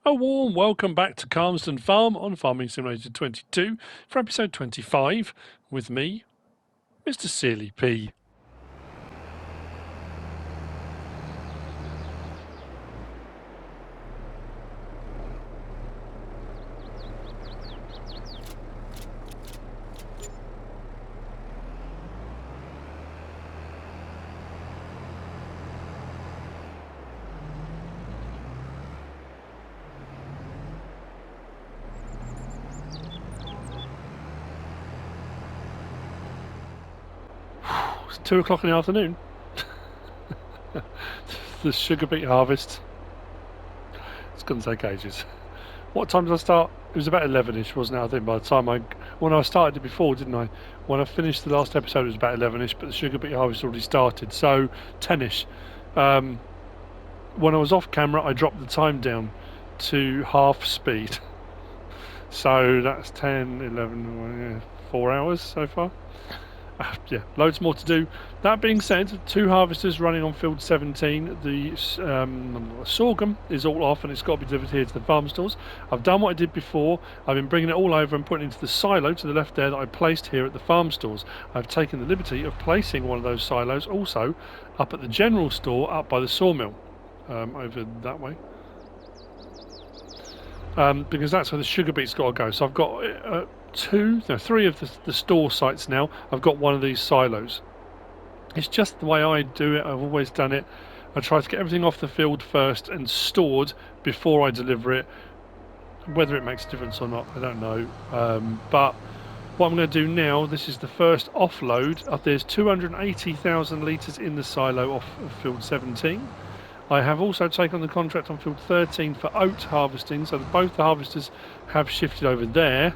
A warm welcome back to CALMSDEN Farm on Farming Simulator 22 for episode 25 with me, MrSealyp. It's 2 o'clock in the afternoon. The sugar beet harvest. It's going to take ages. What time did I start? It was about 11ish, wasn't it? I think by the time when I started it before, didn't I? When I finished the last episode, it was about 11ish, but the sugar beet harvest already started, so 10ish. When I was off camera, I dropped the time down to half speed. So that's 10, 11, 4 hours so far. Yeah, loads more to do. That being said, 2 harvesters running on field 17. The sorghum is all off and it's got to be delivered here to the farm stores. I've done what I did before. I've been bringing it all over and putting it into the silo to the left there that I placed here at the farm stores. I've taken the liberty of placing one of those silos also up at the general store up by the sawmill, over that way. Because that's where the sugar beet's got to go. So I've got 3 of the store sites now. I've got one of these silos. It's just the way I do it. I've always done it. I try to get everything off the field first and stored before I deliver it. Whether it makes a difference or not, I don't know. But what I'm going to do now, this is the first offload. There's 280,000 litres in the silo off of field 17. I have also taken on the contract on field 13 for oat harvesting, so both the harvesters have shifted over there.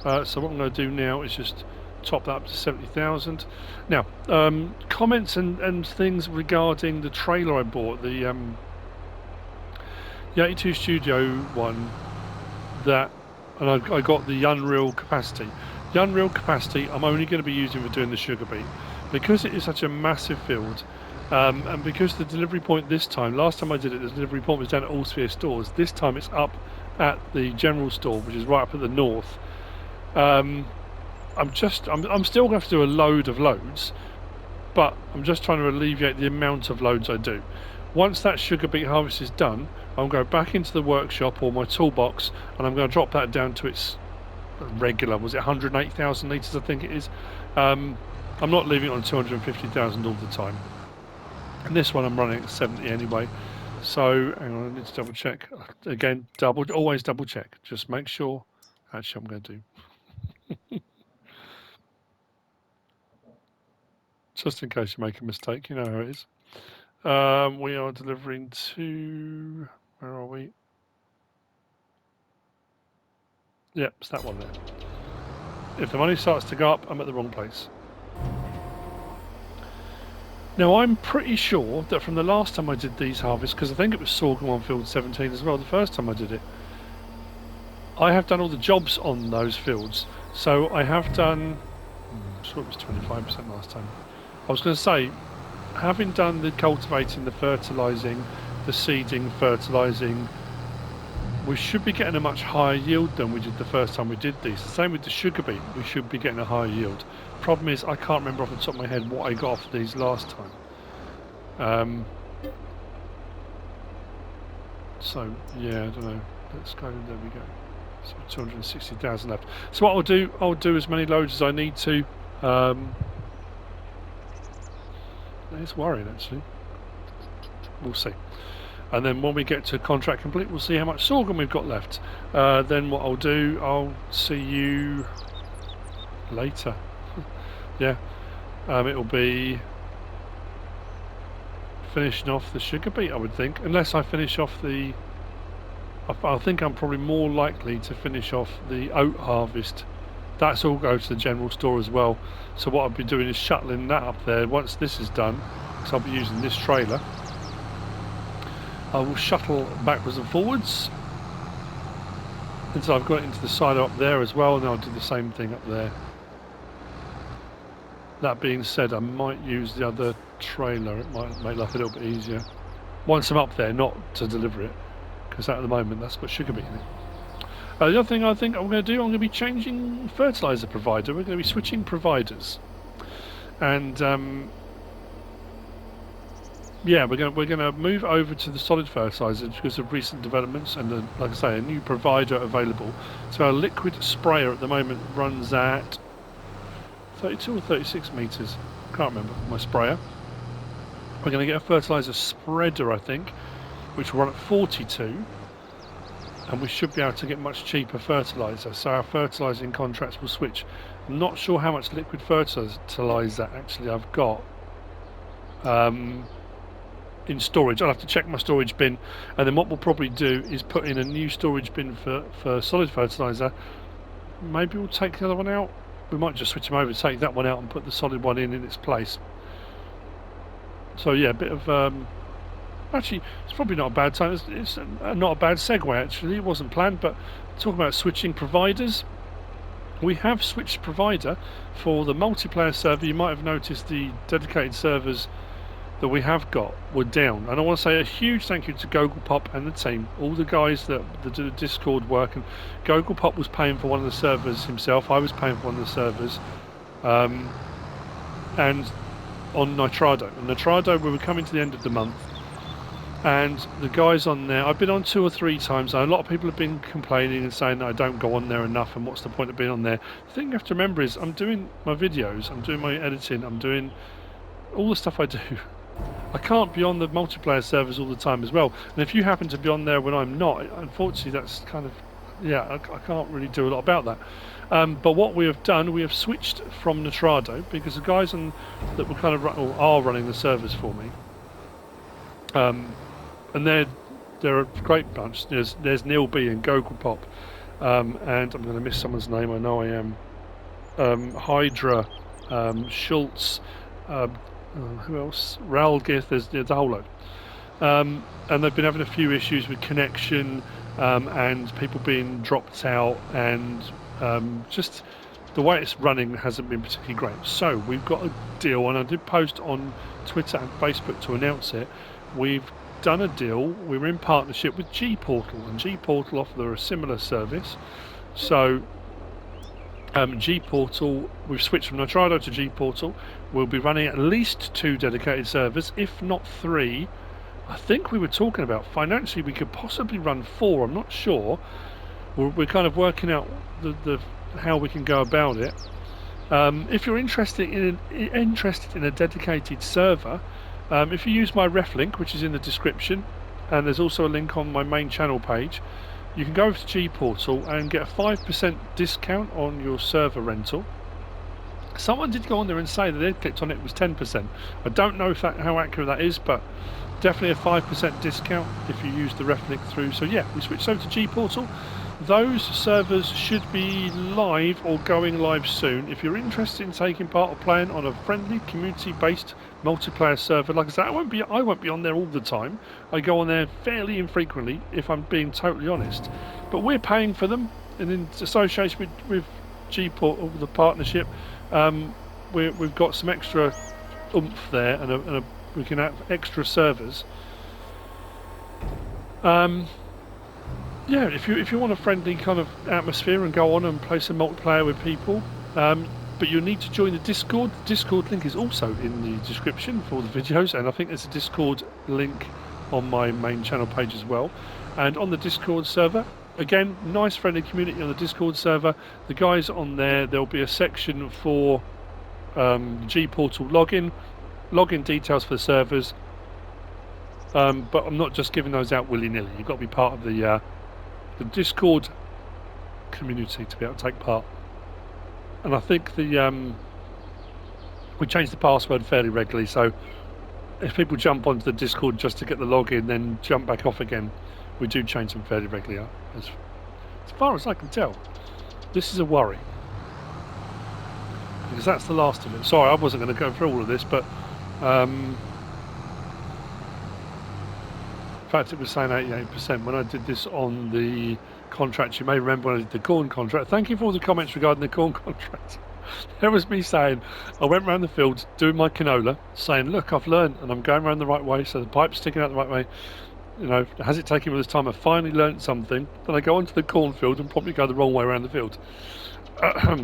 So what I'm going to do now is just top that up to 70,000. Now, comments and things regarding the trailer I bought, the 82 Studio one, and I got the Unreal capacity. The Unreal capacity I'm only going to be using for doing the sugar beet. Because it is such a massive field, and because the delivery point this time, last time I did it, the delivery point was down at Allsphere stores. This time it's up at the general store, which is right up at the north. I'm still going to have to do a load of loads, but I'm just trying to alleviate the amount of loads I do. Once that sugar beet harvest is done, I'll go back into the workshop or my toolbox, and I'm going to drop that down to its regular. Was it 108,000 litres? I think it is. I'm not leaving it on 250,000 all the time. And this one I'm running at 70 anyway. So hang on, I need to double check again. Always double check. Just make sure. Actually, I'm going to do. Just in case you make a mistake, you know how it is. We are delivering to... Where are we? Yep, it's that one there. If the money starts to go up, I'm at the wrong place. Now, I'm pretty sure that from the last time I did these harvests, because I think it was sorghum on field 17 as well, the first time I did it, I have done all the jobs on those fields. So I have done... I'm sure it was 25% last time. I was going to say, having done the cultivating, the fertilising, the seeding, fertilising, we should be getting a much higher yield than we did the first time we did these. The same with the sugar beet, we should be getting a higher yield. Problem is, I can't remember off the top of my head what I got off these last time. So, yeah, I don't know. Let's go, there we go. So 260,000 left. So what I'll do as many loads as I need to. It's worrying, actually. We'll see. And then when we get to contract complete, we'll see how much sorghum we've got left. Then what I'll do, I'll see you later. Yeah, it'll be finishing off the sugar beet, I would think. Unless I finish off the... I think I'm probably more likely to finish off the oat harvest. That's all go to the general store as well. So what I'll be doing is shuttling that up there. Once this is done, because I'll be using this trailer, I will shuttle backwards and forwards until I've got it into the silo up there as well, and then I'll do the same thing up there. That being said, I might use the other trailer. It might make life a little bit easier once I'm up there, not to deliver it, because at the moment that's got sugar beet in it. The other thing I think I'm going to do, I'm going to be changing fertilizer provider. We're going to be switching providers, and yeah, we're going to move over to the solid fertilizer because of recent developments and, like I say, a new provider available. So our liquid sprayer at the moment runs at 32 or 36 meters. Can't remember my sprayer. We're going to get a fertilizer spreader, I think, which will run at 42, and we should be able to get much cheaper fertilizer. So our fertilizing contracts will switch. I'm not sure how much liquid fertilizer actually I've got in storage. I'll have to check my storage bin, and then what we'll probably do is put in a new storage bin for solid fertilizer. Maybe we'll take the other one out. We might just switch them over, take that one out and put the solid one in its place. So yeah, a bit of actually, it's probably not a bad time. It's not a bad segue actually. It wasn't planned, but talking about switching providers, we have switched provider for the multiplayer server. You might have noticed the dedicated servers that we have got were down, and I want to say a huge thank you to Gportal and the team, all the guys that do the Discord work. And Gportal was paying for one of the servers himself. I was paying for one of the servers, and on Nitrado. And Nitrado, we were coming to the end of the month, and the guys on there, I've been on 2 or 3 times. A lot of people have been complaining and saying that I don't go on there enough, and what's the point of being on there. The thing you have to remember is I'm doing my videos, I'm doing my editing, I'm doing all the stuff I do. I can't be on the multiplayer servers all the time as well, and if you happen to be on there when I'm not, unfortunately that's kind of, yeah, I can't really do a lot about that. But what we have done, we have switched from Nitrado, because the guys that were kind of are running the servers for me, and they're a great bunch. There's Neil B and Gportal, and I'm going to miss someone's name, I know I am, Hydra, Schultz, who else? Ralgith, there's a whole load. And they've been having a few issues with connection, and people being dropped out, and just the way it's running hasn't been particularly great. So we've got a deal, and I did post on Twitter and Facebook to announce it. We've done a deal. We're in partnership with Gportal, and Gportal offer a similar service. So Gportal, we've switched from Nitrado to Gportal. We'll be running at least 2 dedicated servers, if not 3. I think we were talking about financially we could possibly run 4. I'm not sure. We're kind of working out the how we can go about it. If you're interested in a dedicated server, if you use my reflink, which is in the description, and there's also a link on my main channel page, you can go over to Gportal and get a 5% discount on your server rental. Someone did go on there and say that they'd clicked on it was 10%. I don't know how accurate that is, but definitely a 5% discount if you use the reflink through. So yeah, we switched over to Gportal. Those servers should be live or going live soon. If you're interested in taking part or playing on a friendly, community-based multiplayer server, like I said, I won't be on there all the time. I go on there fairly infrequently, if I'm being totally honest. But we're paying for them, and in association with Gportal, the partnership, we've got some extra oomph there, and we can have extra servers. Yeah, if you want a friendly kind of atmosphere and go on and play some multiplayer with people, but you need to join the Discord. The Discord link is also in the description for the videos, and I think there's a Discord link on my main channel page as well. And on the Discord server, again, nice friendly community on the Discord server. The guys on there'll be a section for Gportal login details for the servers. But I'm not just giving those out willy-nilly. You've got to be part of the Discord community to be able to take part. And I think we change the password fairly regularly, so if people jump onto the Discord just to get the login, then jump back off again, we do change them fairly regularly. As far as I can tell, this is a worry, because that's the last of it. Sorry, I wasn't going to go through all of this, but in fact it was saying 88% when I did this on the contract. You may remember when I did the corn contract. Thank you for all the comments regarding the corn contract. There was me saying, I went around the fields doing my canola, saying, look, I've learned and I'm going around the right way, so the pipe's sticking out the right way. You know, has it taken me this time? I finally learnt something. Then I go onto the cornfield and probably go the wrong way around the field.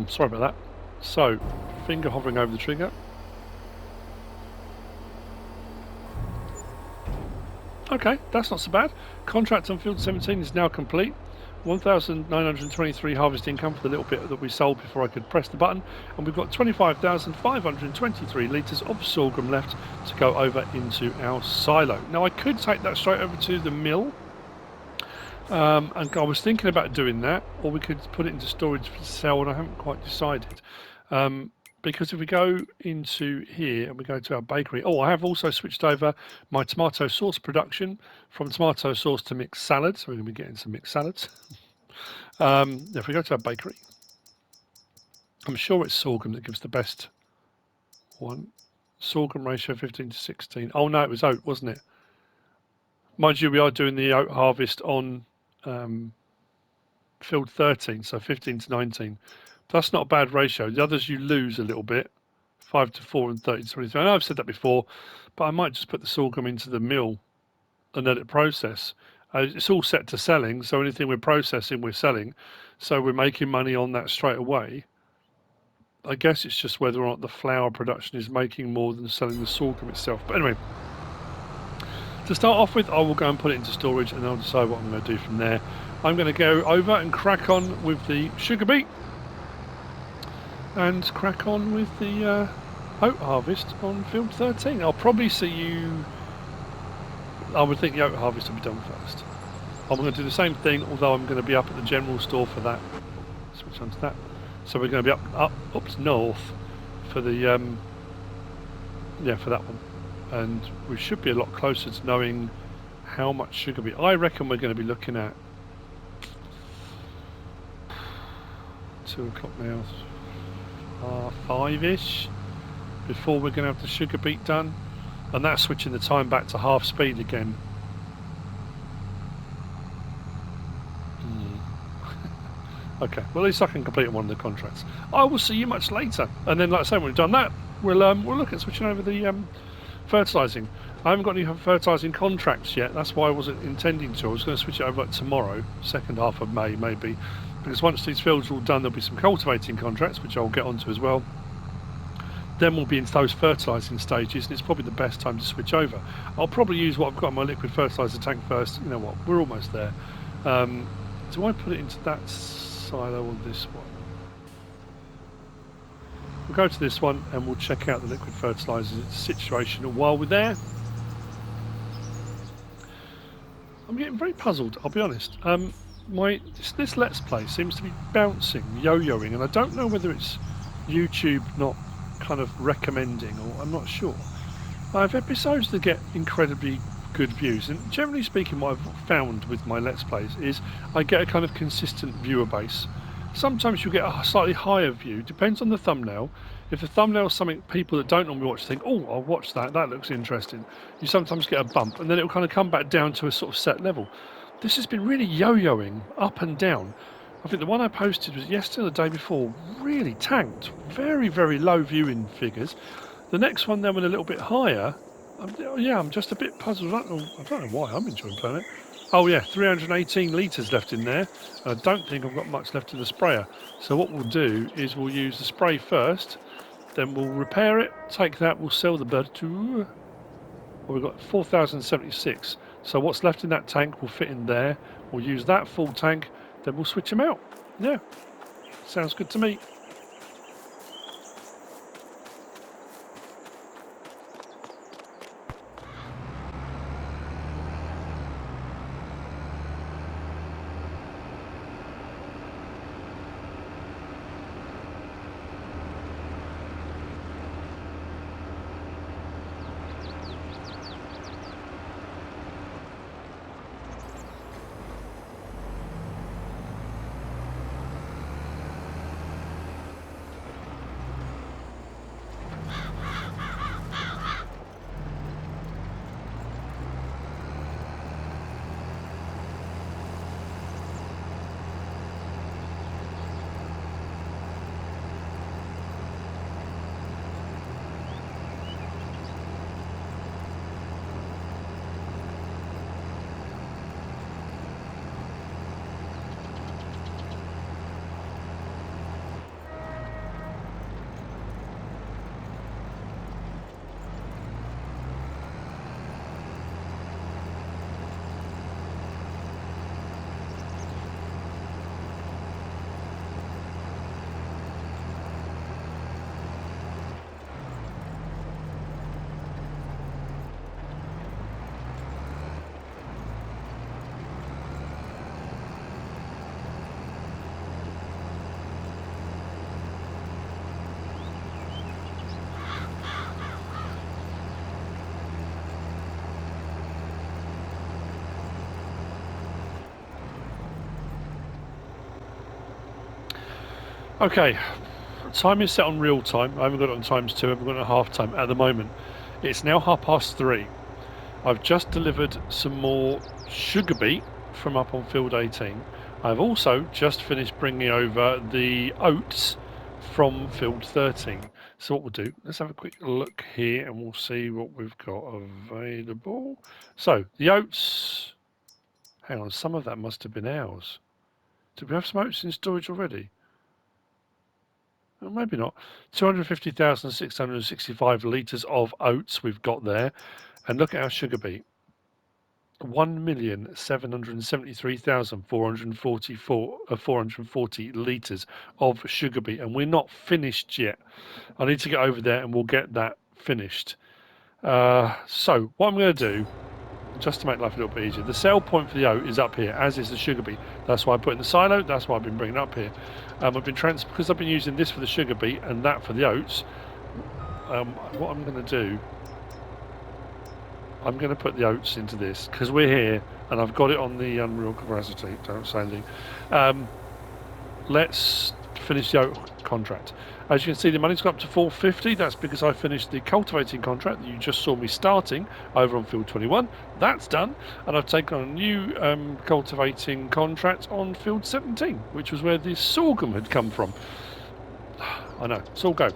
Sorry about that. So, finger hovering over the trigger. Okay, that's not so bad. Contract on field 17 is now complete. 1,923 harvest income for the little bit that we sold before I could press the button, and we've got 25,523 litres of sorghum left to go over into our silo. Now I could take that straight over to the mill, and I was thinking about doing that, or we could put it into storage for sale, and I haven't quite decided. Because if we go into here and we go to our bakery, I have also switched over my tomato sauce production from tomato sauce to mixed salads. So we're going to be getting some mixed salads. If we go to our bakery, I'm sure it's sorghum that gives the best one. Sorghum ratio 15 to 16. Oh no, it was oat, wasn't it? Mind you, we are doing the oat harvest on field 13, so 15 to 19. That's not a bad ratio. The others you lose a little bit, 5 to 4 and 30 to 23. I know I've said that before, but I might just put the sorghum into the mill and let it process. It's all set to selling, so anything we're processing, we're selling. So we're making money on that straight away. I guess it's just whether or not the flour production is making more than selling the sorghum itself. But anyway, to start off with, I will go and put it into storage and I'll decide what I'm going to do from there. I'm going to go over and crack on with the sugar beet and crack on with the oat harvest on field 13. I'll probably see you. I would think the oat harvest will be done first. I'm going to do the same thing, although I'm going to be up at the general store for that. Switch on to that. So we're going to be up north for the for that one, and we should be a lot closer to knowing how much sugar beet. I reckon we're going to be looking at 2 o'clock now. 5-ish before we're going to have the sugar beet done, and that's switching the time back to half speed again. Okay, well at least I can complete one of the contracts. I will see you much later, and then like I say, when we've done that, we'll look at switching over the fertilising. I haven't got any fertilising contracts yet. That's why I wasn't intending to. I was going to switch it over tomorrow, second half of May maybe, because once these fields are all done, there'll be some cultivating contracts, which I'll get onto as well. Then we'll be into those fertilising stages, and it's probably the best time to switch over. I'll probably use what I've got in my liquid fertiliser tank first. You know what, we're almost there. Do I put it into that silo or this one? We'll go to this one and we'll check out the liquid fertiliser situation. And while we're there, I'm getting very puzzled, I'll be honest. This Let's Play seems to be bouncing, yo-yoing, and I don't know whether it's YouTube not kind of recommending, or I'm not sure. I have episodes that get incredibly good views, and generally speaking what I've found with my Let's Plays is I get a kind of consistent viewer base. Sometimes you'll get a slightly higher view, depends on the thumbnail. If the thumbnail is something people that don't normally watch think, oh, I'll watch that, that looks interesting, you sometimes get a bump, and then it'll kind of come back down to a sort of set level. This has been really yo-yoing up and down. I think the one I posted was yesterday or the day before, really tanked, very, very low viewing figures. The next one then went a little bit higher. I'm just a bit puzzled. I don't know why I'm enjoying playing it. Oh yeah, 318 litres left in there. I don't think I've got much left in the sprayer. So what we'll do is we'll use the spray first, then we'll repair it, take that, we'll sell the bird to... Well, we've got 4,076. So what's left in that tank will fit in there. We'll use that full tank, then we'll switch them out. Yeah, sounds good to me. Okay, time is set on real time. I haven't got it on times 2, I haven't got it on half time at the moment. It's now 3:30. I've just delivered some more sugar beet from up on field 18. I've also just finished bringing over the oats from field 13. So what we'll do, let's have a quick look here and we'll see what we've got available. So the oats, hang on, some of that must have been ours. Did we have some oats in storage already? Well, maybe not. 250,665 litres of oats we've got there. And look at our sugar beet. 440 litres of sugar beet, and we're not finished yet. I need to get over there and we'll get that finished. So what I'm going to do, just to make life a little bit easier, the sell point for the oat is up here, as is the sugar beet. That's why I put in the silo. That's why I've been bringing it up here. I've been because I've been using this for the sugar beet and that for the oats. What I'm going to do, I'm going to put the oats into this because we're here and I've got it on the unreal capacity. Don't say anything. Let's finish the oat contract. As you can see, the money's got up to 450. That's because I finished the cultivating contract that you just saw me starting over on field 21. That's done, and I've taken on a new cultivating contract on field 17, which was where the sorghum had come from. I know, it's all go.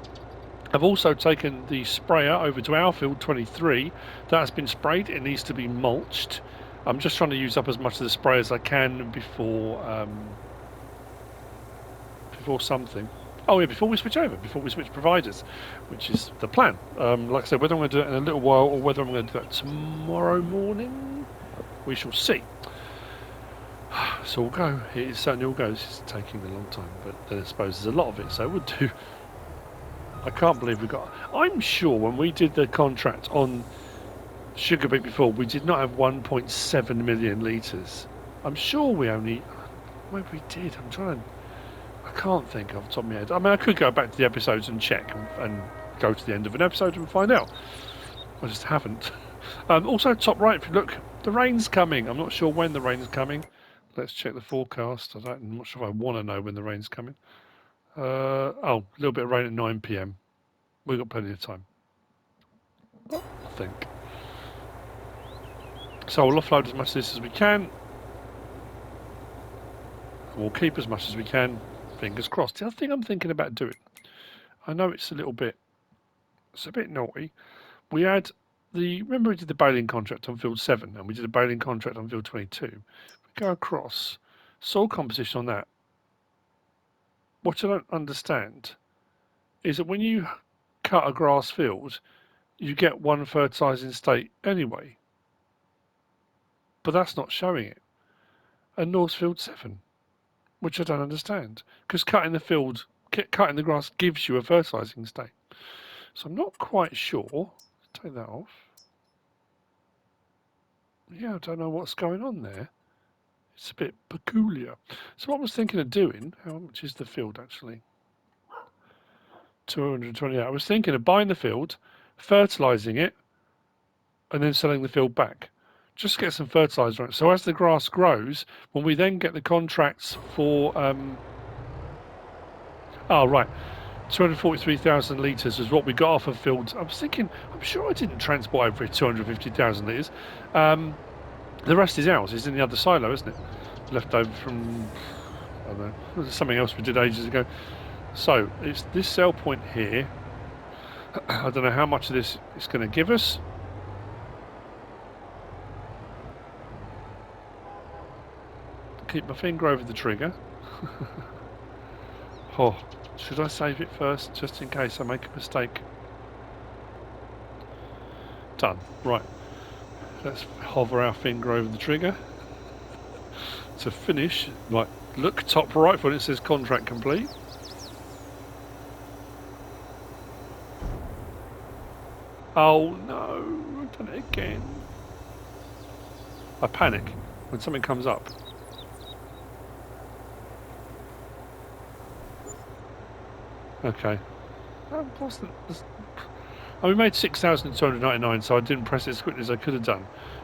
I've also taken the sprayer over to our field 23. That has been sprayed. It needs to be mulched. I'm just trying to use up as much of the spray as I can before something. Oh yeah, before we switch over, before we switch providers, which is the plan. Like I said, whether I'm going to do it in a little while or whether I'm going to do that tomorrow morning, we shall see. So we'll go. It certainly all goes. It's taking a long time, but I suppose there's a lot of it, so it would do. I can't believe we got. I'm sure when we did the contract on sugar beet before, we did not have 1.7 million litres. I'm sure we only. Maybe we did. I'm trying. I can't think off the top of my head. I mean, I could go back to the episodes and check and go to the end of an episode and find out. I just haven't. Also, top right, if you look, the rain's coming. I'm not sure when the rain's coming. Let's check the forecast. I'm not sure if I want to know when the rain's coming. Oh, a little bit of rain at 9 PM. We've got plenty of time, I think. So we'll offload as much of this as we can. And we'll keep as much as we can. Fingers crossed. The other thing I'm thinking about doing, I know it's a bit naughty. We had remember we did the baling contract on field 7 and we did a baling contract on field 22. We go across, soil composition on that. What I don't understand is that when you cut a grass field, you get one fertilising state anyway. But that's not showing it. And North field 7. Which I don't understand, because cutting the grass gives you a fertilising state. So I'm not quite sure. Take that off. Yeah, I don't know what's going on there. It's a bit peculiar. So what I was thinking of doing, how much is the field actually? 228. I was thinking of buying the field, fertilising it, and then selling the field back. Just get some fertiliser on it. So as the grass grows, when we then get the contracts for 243,000 litres is what we got off of fields. I was thinking, I'm sure I didn't transport over 250,000 litres. The rest is ours. It's in the other silo, isn't it? Left over from, I don't know, there's something else we did ages ago. So it's this sell point here. I don't know how much of this it's going to give us. Keep my finger over the trigger. Oh, should I save it first, just in case I make a mistake? Done. Right. Let's hover our finger over the trigger. To finish, right, look top right when it says contract complete. Oh no, I've done it again. I panic when something comes up. Okay. We made 6,299, so I didn't press it as quickly as I could have done.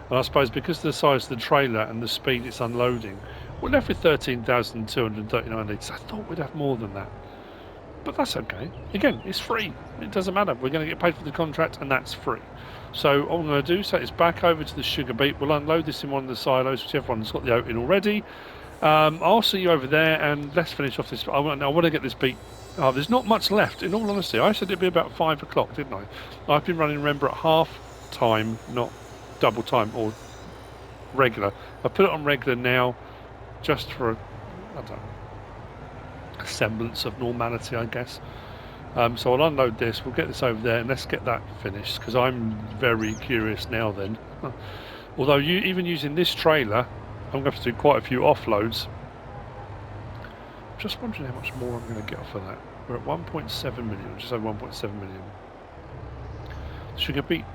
And I suppose because of the size of the trailer and the speed it's unloading, we're left with 13,239 litres. I thought we'd have more than that. But that's okay. Again, it's free. It doesn't matter. We're going to get paid for the contract, and that's free. So all I'm going to do is back over to the sugar beet. We'll unload this in one of the silos, which everyone's got the oat in already. I'll see you over there, and let's finish off this. I want to get this beet. There's not much left, in all honesty. I said it'd be about 5 o'clock, didn't I? I've been running, remember, at half time, not double time, or regular. I put it on regular now, just for, I don't know, a semblance of normality, I guess. So I'll unload this, we'll get this over there, and let's get that finished, because I'm very curious now then. Although even using this trailer, I'm going to have to do quite a few offloads. I'm just wondering how much more I'm going to get off of that. We're at 1.7 million, just over 1.7 million. The sugar beet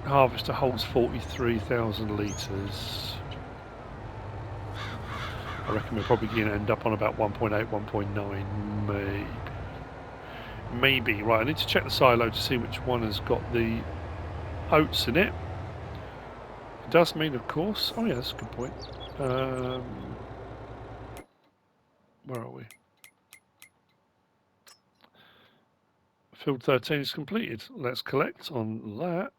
harvester holds 43,000 litres. I reckon we're probably going to end up on about 1.8, 1.9, maybe. Maybe. Right, I need to check the silo to see which one has got the oats in it. It does mean, of course... Oh yeah, that's a good point. Where are we? Field 13 is completed. Let's collect on that.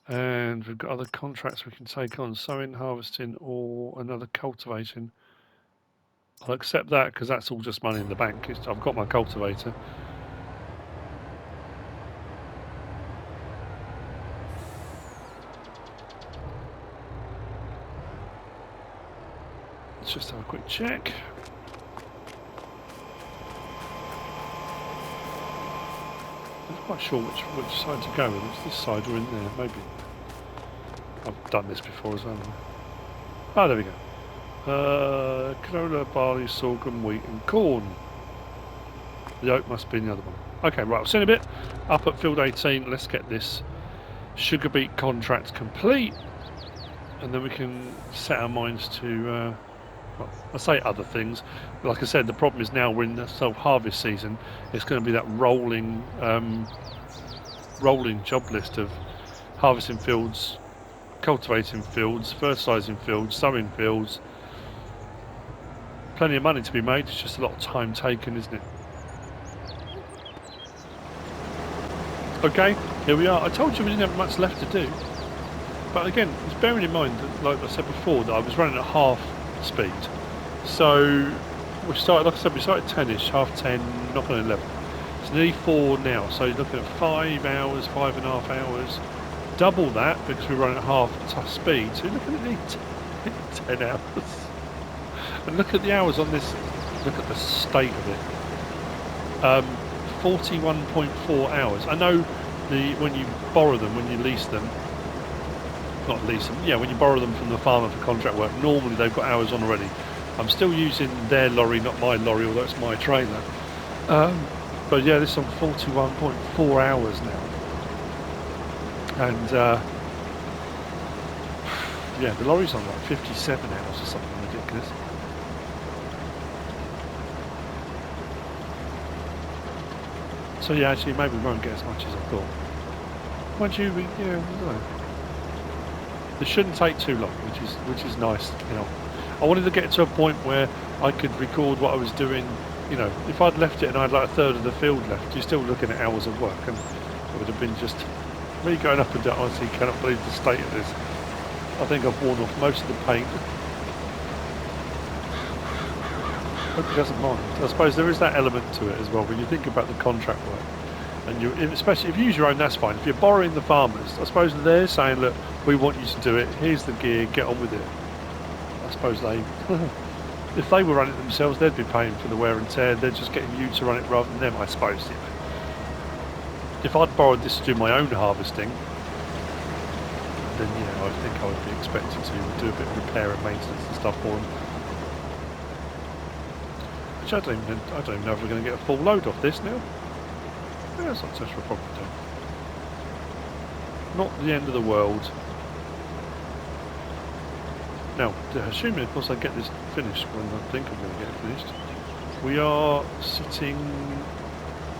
And we've got other contracts we can take on. Sowing, harvesting, or another cultivating. I'll accept that because that's all just money in the bank. I've got my cultivator. Let's just have a quick check. I'm not quite sure which side to go with. It's this side or in there, maybe. I've done this before as well. Oh, there we go. Canola, barley, sorghum, wheat and corn. The oat must be in the other one. Okay, right, I'll see you in a bit. Up at field 18, let's get this sugar beet contract complete. And then we can set our minds to, well, I say other things. Like I said, the problem is now we're in the self-harvest season. It's going to be that rolling job list of harvesting fields, cultivating fields, fertilising fields, sowing fields. Plenty of money to be made, it's just a lot of time taken, isn't it? Okay, here we are. I told you we didn't have much left to do. But again, just bearing in mind, that, like I said before, that I was running at half speed. So, we started, like I said, we started 10ish, half 10, not on 11. It's nearly 4 now, so you're looking at 5 hours, 5.5 hours. Double that, because we're running at half speed, so you're looking at nearly 10 hours. And look at the hours on this, look at the state of it. 41.4 hours. I know when you borrow them, when you lease them, not lease them, yeah, when you borrow them from the farmer for contract work, normally they've got hours on already. I'm still using their lorry, not my lorry, although it's my trailer. But yeah, this is on 41.4 hours now. And yeah, the lorry's on like 57 hours or something ridiculous. So yeah, actually, maybe we won't get as much as I thought. Mind you, yeah, I don't know. It shouldn't take too long, which is nice. You know, I wanted to get to a point where I could record what I was doing. You know, if I'd left it and I had like a third of the field left, you're still looking at hours of work, and it would have been just me going up and down. Honestly, cannot believe the state of this. I think I've worn off most of the paint. Hope he doesn't mind. I suppose there is that element to it as well when you think about the contract work, and especially if you use your own, that's fine. If you're borrowing the farmers, I suppose they're saying, look, we want you to do it. Here's the gear. Get on with it. I suppose they, if they were running it themselves, they'd be paying for the wear and tear. They're just getting you to run it rather than them, I suppose. You know. If I'd borrowed this to do my own harvesting, then yeah, I think I would be expected to do a bit of repair and maintenance and stuff for them. Which I don't even know if we're going to get a full load off this now. Yeah, it's not such a problem. Not the end of the world. Now, assuming of course I get this finished when I think I'm going to get it finished, we are sitting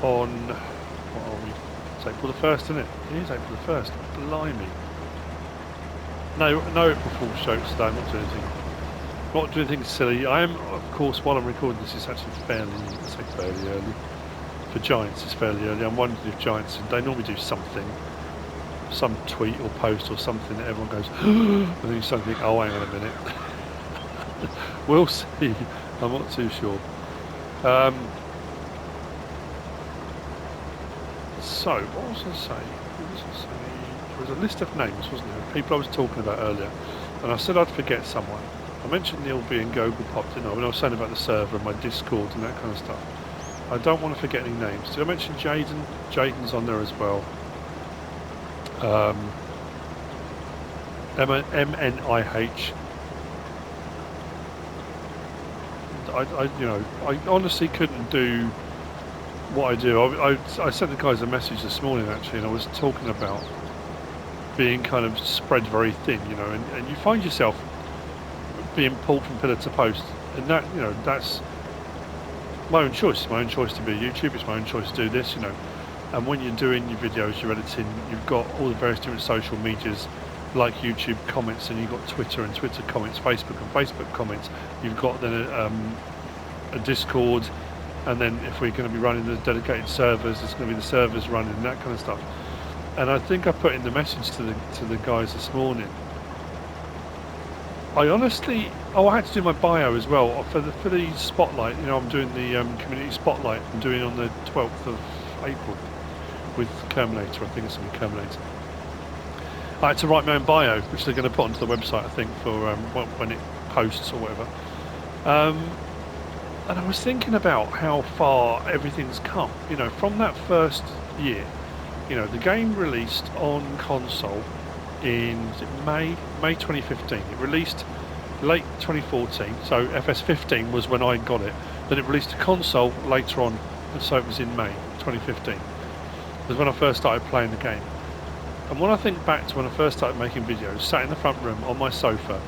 on, what are we? It's April the 1st, isn't it? It is April the 1st. Blimey. No April Fool's jokes today, I'm not doing anything. Not doing things silly. I am, of course, while I'm recording this, it's actually fairly early. For Giants, it's fairly early. I'm wondering if Giants, they normally do something, some tweet or post or something that everyone goes, and then you suddenly think, oh, hang on a minute. We'll see. I'm not too sure. So, what was I saying? There was a list of names, wasn't there? People I was talking about earlier. And I said I'd forget someone. I mentioned Neil B and Gopop, didn't I? When I was saying about the server and my Discord and that kind of stuff. I don't want to forget any names. Did I mention Jaden? Jaden's on there as well. MNIH. I honestly couldn't do what I do. I sent the guys a message this morning actually, and I was talking about being kind of spread very thin, and you find yourself being pulled from pillar to post, and that, that's my own choice. It's my own choice to be a YouTuber. It's my own choice to do this, And when you're doing your videos, you're editing, you've got all the various different social medias, like YouTube comments, and you've got Twitter and Twitter comments, Facebook and Facebook comments. You've got then a Discord, and then if we're going to be running the dedicated servers, there's going to be the servers running and that kind of stuff. And I think I put in the message to the guys this morning. I honestly, I had to do my bio as well for the spotlight. I'm doing the community spotlight. I'm doing on the 12th of April with Terminator. I think it's going to be Terminator. I had to write my own bio, which they're going to put onto the website, I think, for when it posts or whatever. And I was thinking about how far everything's come. From that first year. The game released on console in May 2015. It released late 2014, so FS15 was when I got it. Then it released to console later on, and so it was in May 2015. It was when I first started playing the game. And when I think back to when I first started making videos, sat in the front room on my sofa,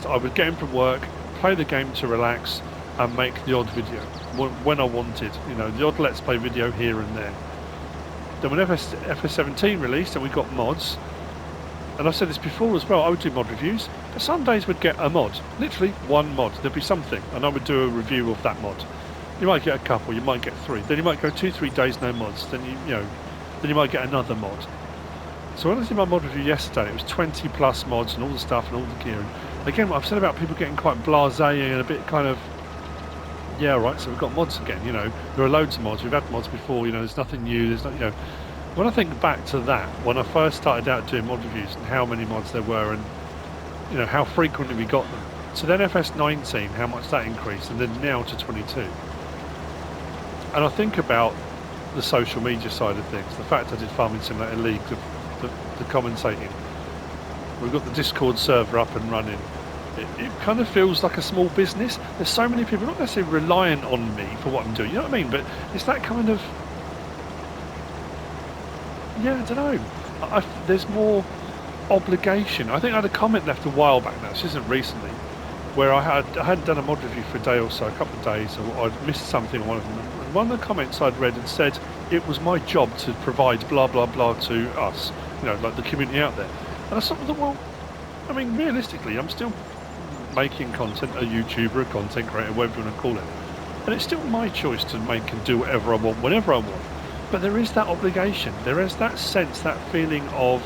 I would get in from work, play the game to relax, and make the odd video when I wanted. The odd Let's Play video here and there. Then when FS17 released and we got mods, and I've said this before as well, I would do mod reviews, but some days we'd get a mod, literally one mod, there'd be something, and I would do a review of that mod. You might get a couple, you might get 3, then you might go 2-3 days no mods, then then you might get another mod. So when I did my mod review yesterday, it was 20 plus mods and all the stuff and all the gear. And again, what I've said about people getting quite blasé and a bit kind of, yeah, right, so we've got mods again, there are loads of mods, we've had mods before, there's nothing new, there's not, when I think back to that, when I first started out doing mod reviews and how many mods there were and, how frequently we got them. So then FS19, how much that increased, and then now to 22. And I think about the social media side of things, the fact I did Farming Simulator League, the commentating. We've got the Discord server up and running. It kind of feels like a small business. There's so many people not necessarily reliant on me for what I'm doing, you know what I mean? But it's that kind of, yeah, I don't know. There's more obligation. I think I had a comment left a while back now, this isn't recently, where I hadn't done a mod review for a day or so, a couple of days, or I'd missed something on one of them. And one of the comments I'd read had said it was my job to provide blah blah blah to us, like the community out there. And I sort of thought, well, I mean, realistically, I'm still making content, a YouTuber, a content creator, whatever you want to call it. And it's still my choice to make and do whatever I want, whenever I want. But there is that obligation, there is that sense, that feeling of,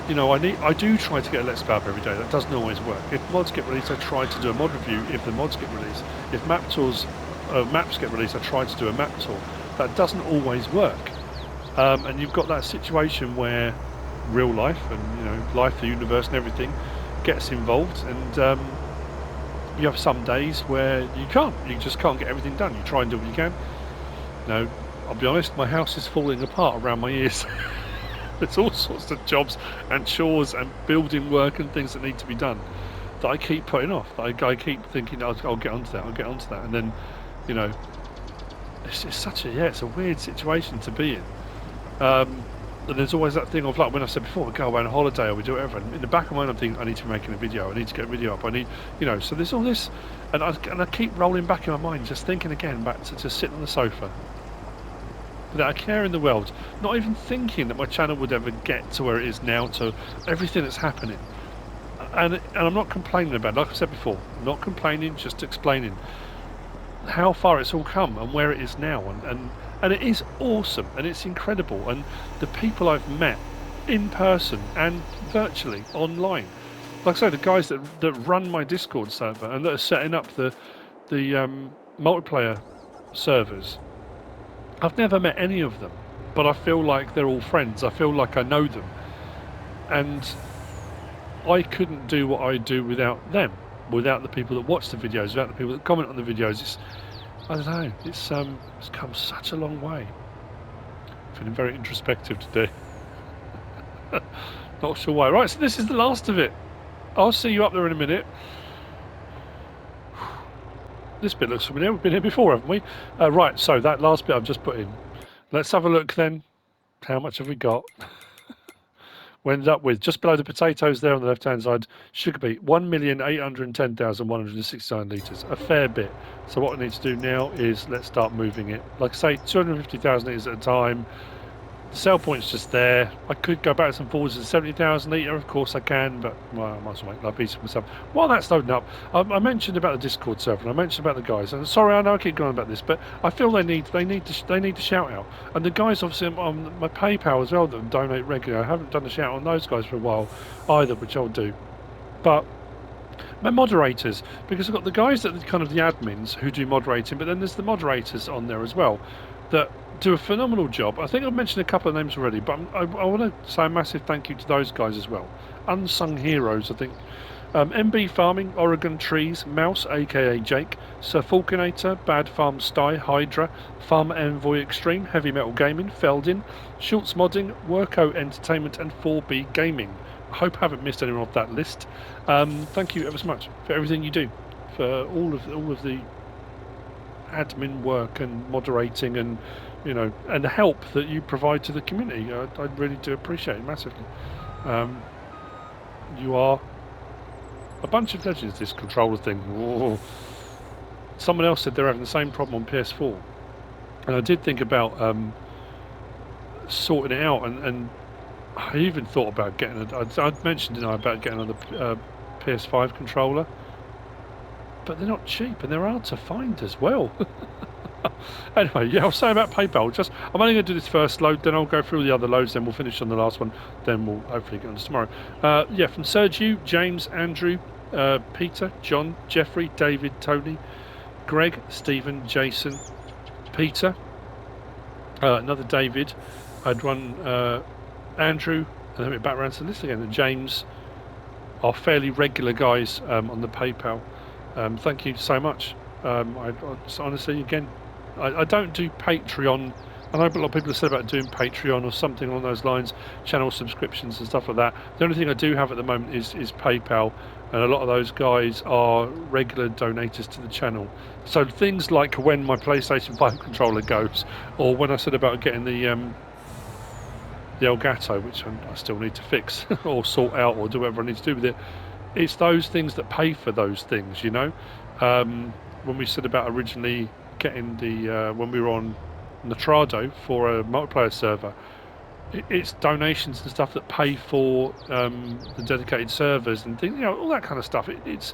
I do try to get a Let's Play up every day. That doesn't always work. If mods get released, I try to do a mod review if the mods get released. If maps get released, I try to do a map tour. That doesn't always work. And you've got that situation where real life and, life, the universe and everything gets involved, and you have some days where you just can't get everything done. You try and do what you can. I'll be honest, my house is falling apart around my ears. There's all sorts of jobs and chores and building work and things that need to be done that I keep putting off. I keep thinking I'll get onto that, and then it's just it's a weird situation to be in. And there's always that thing of, like when I said before, we go away on a holiday or we do whatever, and in the back of my mind I'm thinking I need to be making a video, I need to get a video up, I need, so there's all this, and I keep rolling back in my mind, just thinking again back to just sitting on the sofa without a care in the world, not even thinking that my channel would ever get to where it is now, to everything that's happening. and I'm not complaining about it. Like I said before, not complaining, just explaining how far it's all come and where it is now, and it is awesome and it's incredible, and the people I've met in person and virtually online, like I say, the guys that run my Discord server and that are setting up the multiplayer servers, I've never met any of them, but I feel like they're all friends. I feel like I know them, and I couldn't do what I do without them, without the people that watch the videos, without the people that comment on the videos. I don't know, it's come such a long way. Feeling very introspective today. Not sure why. Right, so this is the last of it. I'll see you up there in a minute. This bit looks familiar. We've been here before, haven't we? Right, so that last bit I've just put in. Let's have a look then. How much have we got? We ended up with, just below the potatoes there on the left-hand side, sugar beet, 1,810,169 litres, a fair bit. So what I need to do now is let's start moving it. Like I say, 250,000 litres at a time. The sell point's just there. I could go back and forwards to 70,000 litre, of course I can, but well, I might as well make life easy for myself. While that's loading up, I mentioned about the Discord server, and I mentioned about the guys, and sorry, I know I keep going on about this, but I feel they need to shout out. And the guys obviously on my PayPal as well that donate regularly. I haven't done a shout on those guys for a while either, which I'll do. But my moderators, because I've got the guys that are kind of the admins who do moderating, but then there's the moderators on there as well that do a phenomenal job. I think I've mentioned a couple of names already, but I want to say a massive thank you to those guys as well. Unsung heroes, I think. MB Farming, Oregon Trees, Mouse, aka Jake, Sir Falconator, Bad Farm Sty, Hydra, Farmer Envoy Extreme, Heavy Metal Gaming, Feldin, Schultz Modding, Worko Entertainment, and 4B Gaming. I hope I haven't missed anyone off that list. Thank you ever so much for everything you do, for all of the admin work and moderating and and the help that you provide to the community. I really do appreciate it massively. You are a bunch of legends, this controller thing. Whoa. Someone else said they're having the same problem on PS4, and I did think about sorting it out, and I even thought about getting I'd mentioned about getting another PS5 controller, but they're not cheap and they're hard to find as well. Anyway, yeah, I'll say about PayPal. I'm only going to do this first load, then I'll go through the other loads, then we'll finish on the last one, then we'll hopefully get on to tomorrow. Yeah, from Sergio, James, Andrew, Peter, John, Jeffrey, David, Tony, Greg, Stephen, Jason, Peter, another David. I'd run Andrew, and then we're back around to the list again. And James are fairly regular guys on the PayPal. Thank you so much. Honestly, again, I don't do Patreon. I know a lot of people have said about doing Patreon or something along those lines, channel subscriptions and stuff like that. The only thing I do have at the moment is PayPal, and a lot of those guys are regular donators to the channel. So things like when my PlayStation 5 controller goes, or when I said about getting the Elgato, which I still need to fix or sort out or do whatever I need to do with it, it's those things that pay for those things, when we said about originally getting the when we were on Nitrado for a multiplayer server, it's donations and stuff that pay for the dedicated servers and things, all that kind of stuff. It's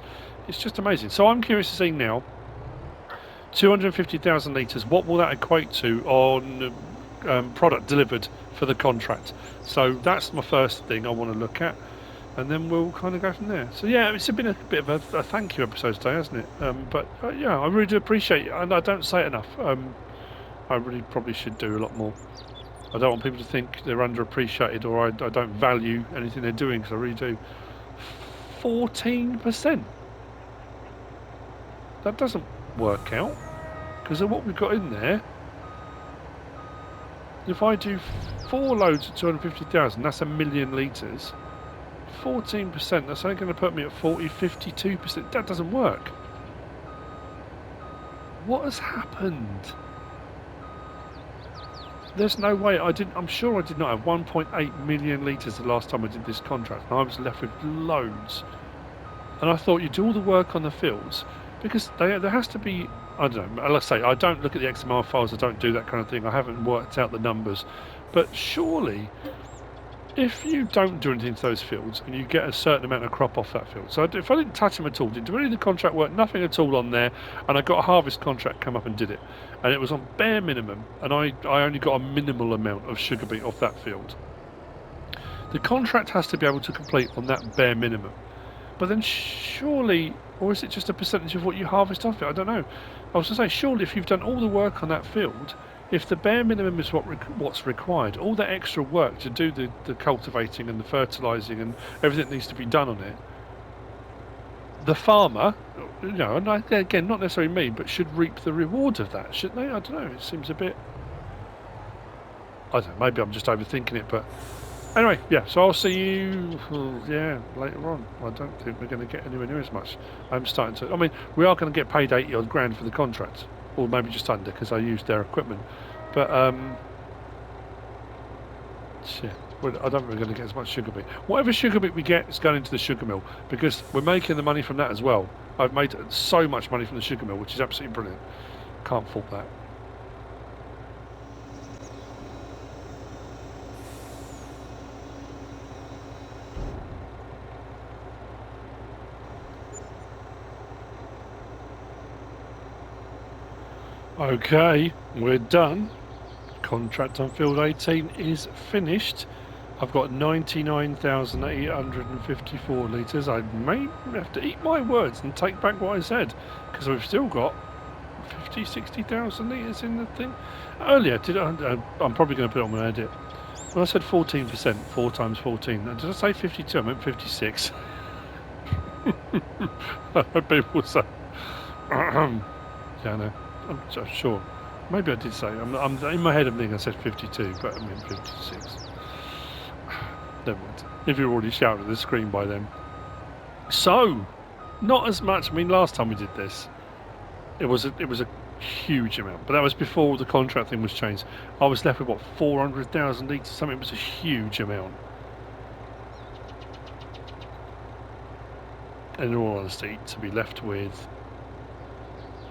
just amazing. So I'm curious to see now, 250,000 litres, what will that equate to on product delivered for the contract? So that's my first thing I want to look at, and then we'll kind of go from there. So yeah, it's been a bit of a thank you episode today, hasn't it? But yeah, I really do appreciate it, and I don't say it enough. I really probably should do a lot more. I don't want people to think they're underappreciated or I don't value anything they're doing, because I really do. 14%. That doesn't work out, because of what we've got in there. If I do 4 loads of 250,000, that's 1 million litres. 14%, that's only going to put me at 52%. That doesn't work. What has happened? There's no way. I'm sure I did not have 1.8 million litres the last time I did this contract, and I was left with loads. And I thought, you do all the work on the fields, because there has to be, I don't know, let's say I don't look at the XML files, I don't do that kind of thing, I haven't worked out the numbers, but surely if you don't do anything to those fields and you get a certain amount of crop off that field, so if I didn't touch them at all, didn't do any of the contract work, nothing at all on there, and I got a harvest contract come up and did it, and it was on bare minimum, and I only got a minimal amount of sugar beet off that field, the contract has to be able to complete on that bare minimum. But then surely, or is it just a percentage of what you harvest off it? I don't know. I was going to say, surely if you've done all the work on that field, if the bare minimum is what's required, all that extra work to do the cultivating and the fertilising and everything that needs to be done on it, the farmer, you know, and again, not necessarily me, but should reap the reward of that, shouldn't they? I don't know. It seems a bit... I don't know, maybe I'm just overthinking it, but... Anyway, yeah, so I'll see you, yeah, later on. I don't think we're going to get anywhere near as much. I'm starting to... I mean, we are going to get paid 80 odd grand for the contract. Or maybe just under, because I used their equipment. But, shit, I don't think we're going to get as much sugar beet. Whatever sugar beet we get is going into the sugar mill, because we're making the money from that as well. I've made so much money from the sugar mill, which is absolutely brilliant. Can't fault that. Okay, we're done. Contract on field 18 is finished. I've got 99,854 litres. I may have to eat my words and take back what I said, because we've still got 50, 60,000 litres in the thing. Earlier, I'm probably going to put it on my edit. When I said 14%, 4 times 14, did I say 52? I meant 56. People say, yeah, I know. I'm sure. Maybe I did say. I'm in my head. I'm thinking I said 52, but I mean 56. Never mind. If you're already shouting at the screen by then. So, not as much. I mean, last time we did this, it was a huge amount, but that was before the contract thing was changed. I was left with what, 400,000 litres. Something. It was a huge amount. And in all honesty, to be left with,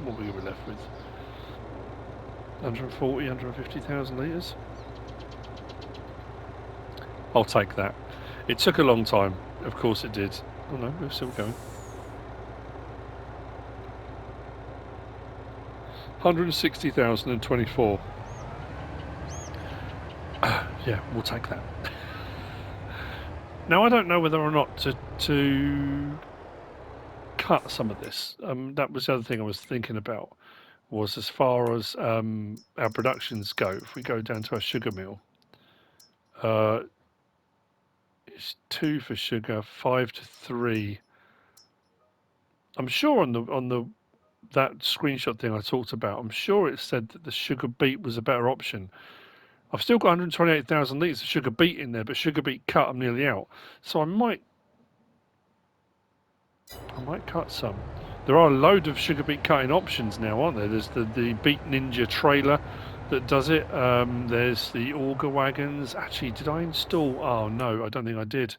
what were we left with? 140, 150,000 litres. I'll take that. It took a long time, of course it did. Oh no, we're still going. 160,024. Yeah, we'll take that. Now I don't know whether or not to cut some of this. That was the other thing I was thinking about. Was as far as our productions go. If we go down to our sugar mill, it's 2 for sugar, 5 to 3. I'm sure on that screenshot thing I talked about, I'm sure it said that the sugar beet was a better option. I've still got 128,000 litres of sugar beet in there, but sugar beet cut, I'm nearly out. So I might cut some. There are a load of sugar beet cutting options now, aren't there? There's the Beet Ninja trailer that does it. There's the auger wagons. Actually, did I install... Oh, no, I don't think I did.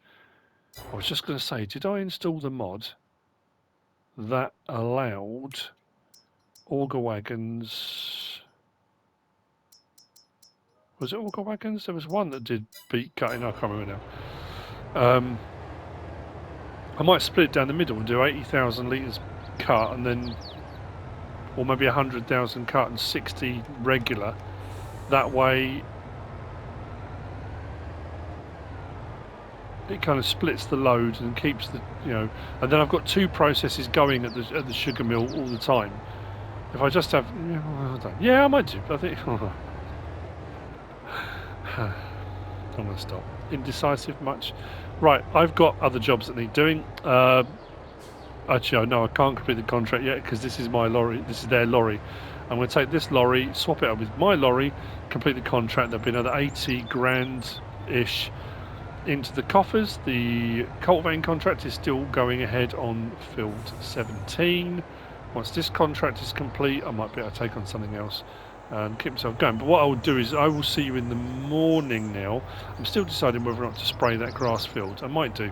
I was just going to say, did I install the mod that allowed auger wagons... Was it auger wagons? There was one that did beet cutting. I can't remember now. I might split it down the middle and do 80,000 litres cut, and then, or maybe 100,000 cut and 60 regular. That way it kind of splits the load and keeps the, you know, and then I've got 2 processes going at the sugar mill all the time. If I just have, yeah, I might do. I think I'm going to stop. Indecisive much. Right, I've got other jobs that need doing. Actually, no, I can't complete the contract yet because this is my lorry. This is their lorry. I'm going to take this lorry, swap it up with my lorry, complete the contract. There'll be another 80 grand-ish into the coffers. The cultivating contract is still going ahead on field 17. Once this contract is complete, I might be able to take on something else and keep myself going. But what I will do is I will see you in the morning now. I'm still deciding whether or not to spray that grass field. I might do.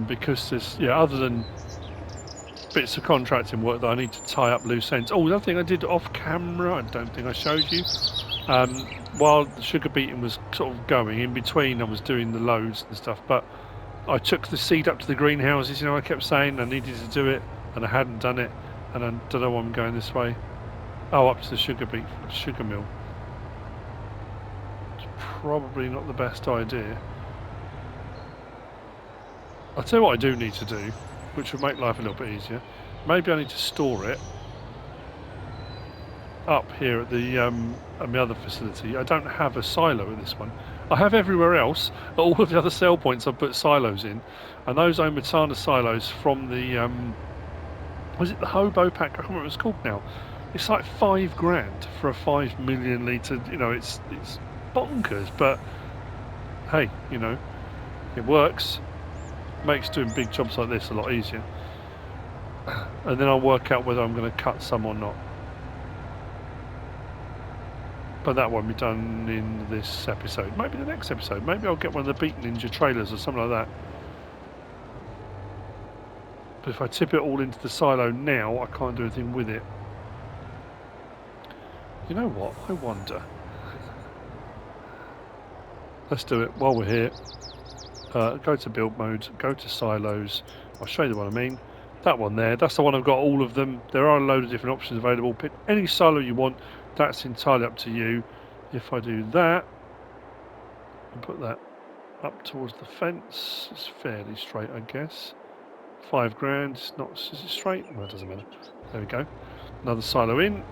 Because there's, yeah, other than bits of contracting work that I need to tie up loose ends. Oh, another thing I did off camera, I don't think I showed you. while the sugar beeting was sort of going, in between I was doing the loads and stuff, but I took the seed up to the greenhouses. I kept saying I needed to do it, and I hadn't done it, and I don't know why I'm going this way. Oh, up to the sugar mill. It's probably not the best idea. I'll tell you what I do need to do, which would make life a little bit easier. Maybe I need to store it up here at the at my other facility. I don't have a silo at this one. I have everywhere else. At all of the other sell points I've put silos in, and those Omatana silos from the was it the Hobo pack? I can't remember what it's called now. It's like £5,000 for a 5 million litre. It's bonkers, but hey, it works. Makes doing big jobs like this a lot easier. And then I'll work out whether I'm going to cut some or not. But that won't be done in this episode. Maybe the next episode. Maybe I'll get one of the Beat Ninja trailers or something like that. But if I tip it all into the silo now, I can't do anything with it. You know what? I wonder. Let's do it while we're here. Go to build mode, go to silos. I'll show you the one I mean. That one there, that's the one I've got all of them. There are a load of different options available. Pick any silo you want. That's entirely up to you. If I do that and put that up towards the fence, it's fairly straight, I guess. £5,000. It's not. Is it straight? Well, it doesn't matter. There we go. Another silo in.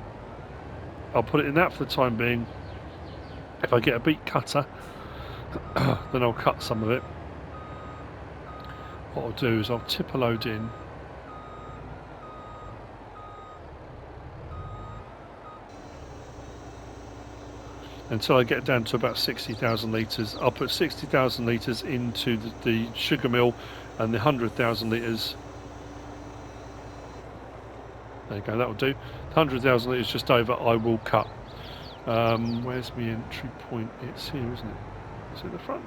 I'll put it in that for the time being. If I get a beet cutter, then I'll cut some of it. What I'll do is I'll tip a load in. Until I get down to about 60,000 litres. I'll put 60,000 litres into the sugar mill, and the 100,000 litres. There you go, that'll do. 100,000 litres just over, I will cut. Where's my entry point? It's here, isn't it? Is it the front?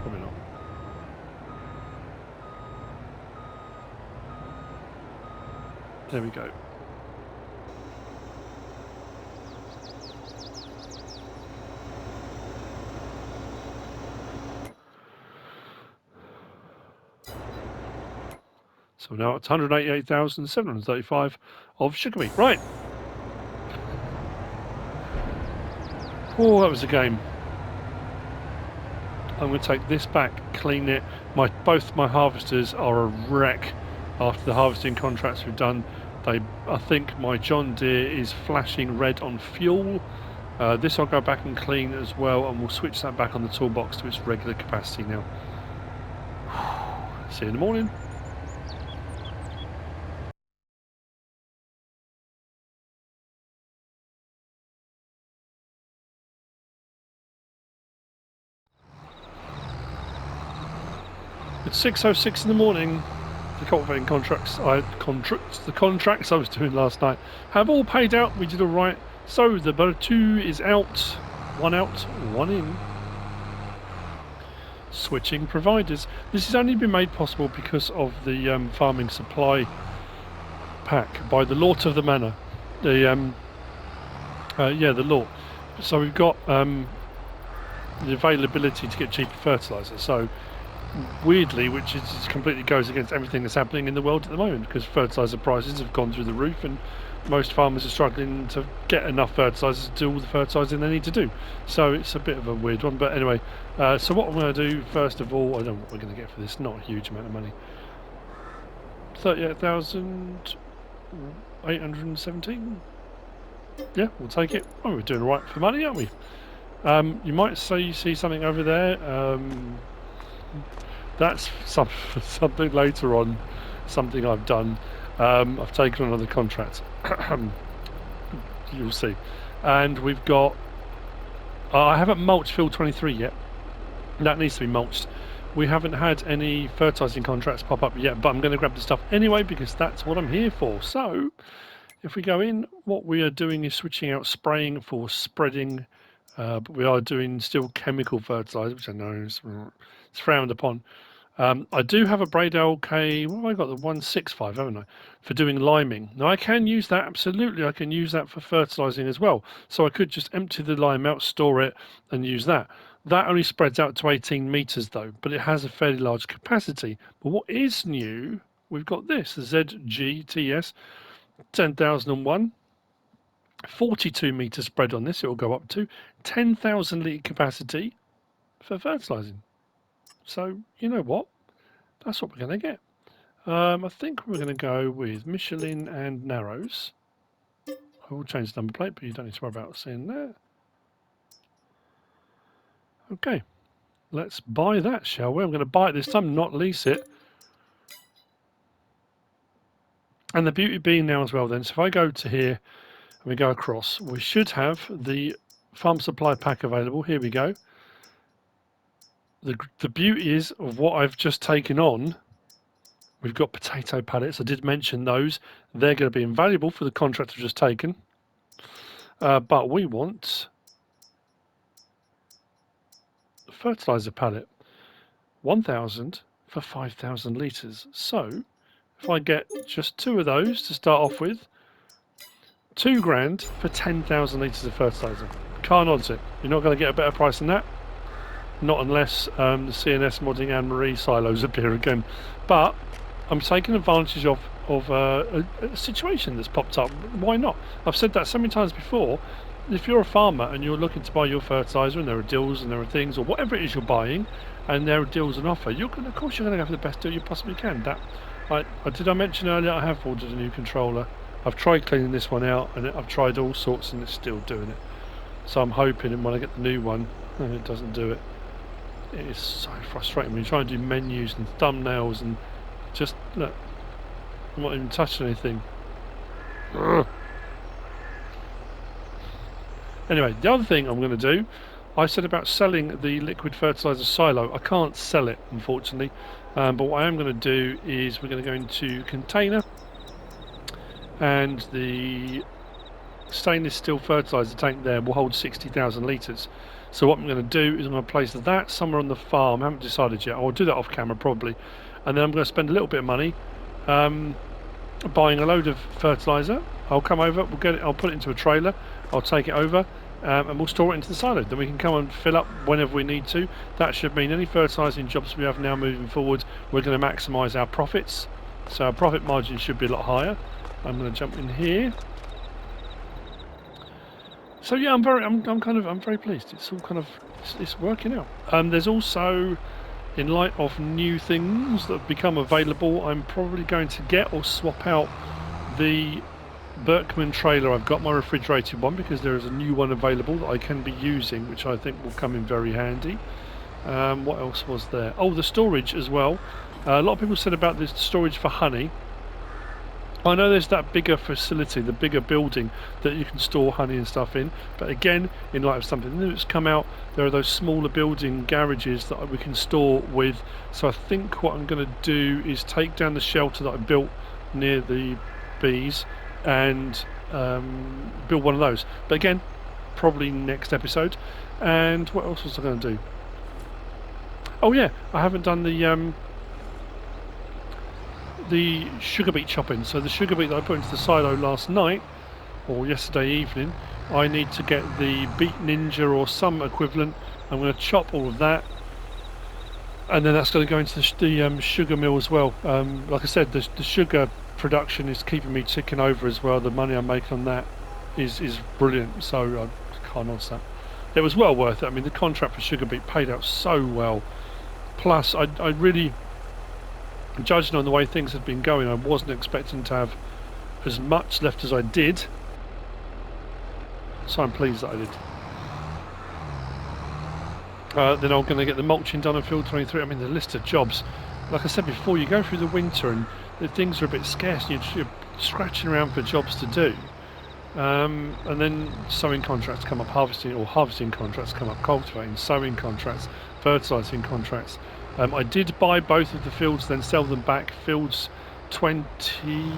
Probably not. There we go. So now it's 188,735 of sugar beet. Right. Oh, that was a game. I'm going to take this back, clean it. Both my harvesters are a wreck after the harvesting contracts we've done. I think my John Deere is flashing red on fuel. This I'll go back and clean as well, and we'll switch that back on the toolbox to its regular capacity now. See you in the morning. It's 6:06 in the morning. The cultivating the contracts I was doing last night have all paid out. We did all right. So the Bertu is out, one in. Switching providers. This has only been made possible because of the farming supply pack by the Lord of the Manor. The Lord. So we've got the availability to get cheaper fertiliser. So weirdly, which is completely goes against everything that's happening in the world at the moment, because fertiliser prices have gone through the roof and most farmers are struggling to get enough fertiliser to do all the fertilising they need to do. So it's a bit of a weird one, but anyway, so what I'm going to do first of all, I don't know what we're going to get for this, not a huge amount of money. 38,817. Yeah, we'll take it. Oh, we're doing all right for money, aren't we? You might say you see something over there. That's something later on, something I've done. I've taken another contract. You'll see. And we've got... I haven't mulched field 23 yet. That needs to be mulched. We haven't had any fertilising contracts pop up yet, but I'm going to grab the stuff anyway because that's what I'm here for. So, if we go in, what we are doing is switching out spraying for spreading. But we are doing still chemical fertiliser, which I know is frowned upon. I do have a Braidel K, what have I got? The 165, haven't I? For doing liming. Now I can use that, absolutely. I can use that for fertilizing as well. So I could just empty the lime out, store it, and use that. That only spreads out to 18 meters though, but it has a fairly large capacity. But what is new, we've got this, the ZGTS 10,001. 42 meter spread on this, it will go up to 10,000 litre capacity for fertilizing. So, you know what? That's what we're going to get. I think we're going to go with Michelin and Narrows. I will change the number plate, but you don't need to worry about seeing that. Okay, let's buy that, shall we? I'm going to buy it this time, not lease it. And the beauty being now as well then, so if I go to here and we go across, we should have the farm supply pack available. Here we go. The beauty is of what I've just taken on. We've got potato pallets. I did mention those. They're going to be invaluable for the contract I've just taken. But we want the fertilizer pallet. 1,000 for 5,000 litres. So if I get just 2 of those to start off with, 2 grand for 10,000 litres of fertilizer. Can't odds it. You're not going to get a better price than that. Not unless the CNS modding Anne Marie silos appear again. But I'm taking advantage of a situation that's popped up. Why not? I've said that so many times before. If you're a farmer and you're looking to buy your fertilizer and there are deals and there are things or whatever it is you're buying and there are deals on offer, of course you're going to go for the best deal you possibly can. Did I mention earlier I have ordered a new controller. I've tried cleaning this one out and I've tried all sorts and it's still doing it. So I'm hoping when I get the new one, it doesn't do it. It is so frustrating when you try and do menus and thumbnails and just look, I'm not even touching anything. Ugh. Anyway, the other thing I'm going to do, I said about selling the liquid fertilizer silo. I can't sell it, unfortunately, but what I am going to do is we're going to go into container, and the stainless steel fertilizer tank there will hold 60,000 litres. So what I'm going to do is I'm going to place that somewhere on the farm. I haven't decided yet. I'll do that off camera probably, and then I'm going to spend a little bit of money buying a load of fertilizer. I'll come over, we'll get it, I'll put it into a trailer, I'll take it over, and we'll store it into the silo. Then we can come and fill up whenever we need to. That should mean any fertilising jobs we have now moving forward, we're going to maximise our profits. So our profit margin should be a lot higher. I'm going to jump in here. So yeah, I'm very pleased. It's all kind of it's working out. There's also, in light of new things that have become available, I'm probably going to get or swap out the Berkman trailer. I've got my refrigerated one because there is a new one available that I can be using, which I think will come in very handy. What else was there? Oh, the storage as well. A lot of people said about this storage for honey. I know there's that bigger facility, the bigger building that you can store honey and stuff in, but again, in light of something new that's come out, there are those smaller building garages that we can store with. So I think what I'm going to do is take down the shelter that I built near the bees and build one of those. But again, probably next episode. And what else was I going to do? Oh yeah, I haven't done the sugar beet chopping. So the sugar beet that I put into the silo last night or yesterday evening, I need to get the Beet Ninja or some equivalent. I'm going to chop all of that, and then that's going to go into the sugar mill as well. Like I said, the sugar production is keeping me ticking over as well. The money I'm making on that is brilliant, so I can't answer that. It was well worth it. I mean, the contract for sugar beet paid out so well. Plus I really, judging on the way things had been going, I wasn't expecting to have as much left as I did, so I'm pleased that I did. Then I'm going to get the mulching done on field 23. I mean, the list of jobs, like I said before, you go through the winter and the things are a bit scarce and you're scratching around for jobs to do, and then sowing contracts come up, harvesting contracts come up, cultivating, sowing contracts, fertilising contracts. I did buy both of the fields, then sell them back. Fields 20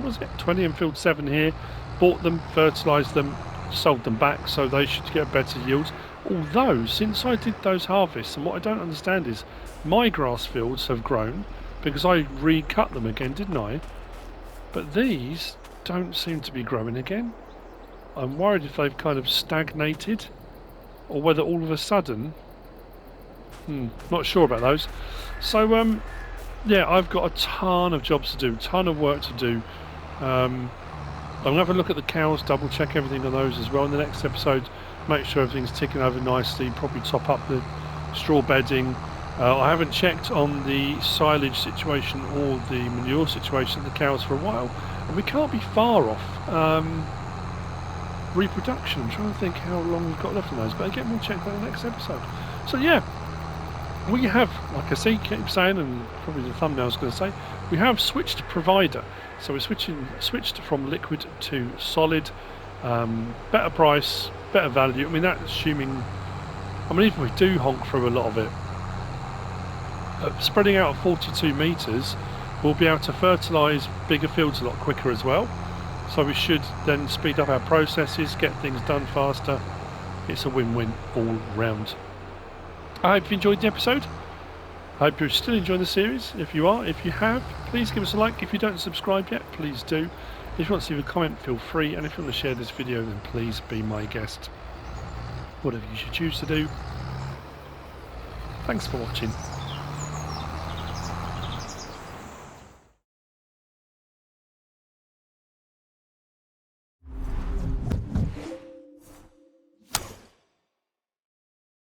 was it? 20 and field 7 here. Bought them, fertilised them, sold them back, so they should get a better yield. Although, since I did those harvests, and what I don't understand is, my grass fields have grown, because I recut them again, didn't I? But these don't seem to be growing again. I'm worried if they've kind of stagnated, or whether all of a sudden... not sure about those. So, yeah, I've got a ton of jobs to do, ton of work to do. I'm going to have a look at the cows, double check everything on those as well in the next episode, make sure everything's ticking over nicely, probably top up the straw bedding. I haven't checked on the silage situation or the manure situation of the cows for a while, and we can't be far off reproduction. I'm trying to think how long we've got left on those, but again, we'll check that in the next episode. So yeah, we have, like I see, keep saying, and probably the thumbnail's going to say, we have switched provider. So we're switched from liquid to solid, better price, better value. I mean, that's assuming, even if we do honk through a lot of it, spreading out at 42 metres, we'll be able to fertilise bigger fields a lot quicker as well. So we should then speed up our processes, get things done faster. It's a win-win all round. I hope you enjoyed the episode. I hope you're still enjoying the series. If you are, if you have, please give us a like. If you don't subscribe yet, please do. If you want to leave a comment, feel free. And if you want to share this video, then please be my guest. Whatever you should choose to do. Thanks for watching.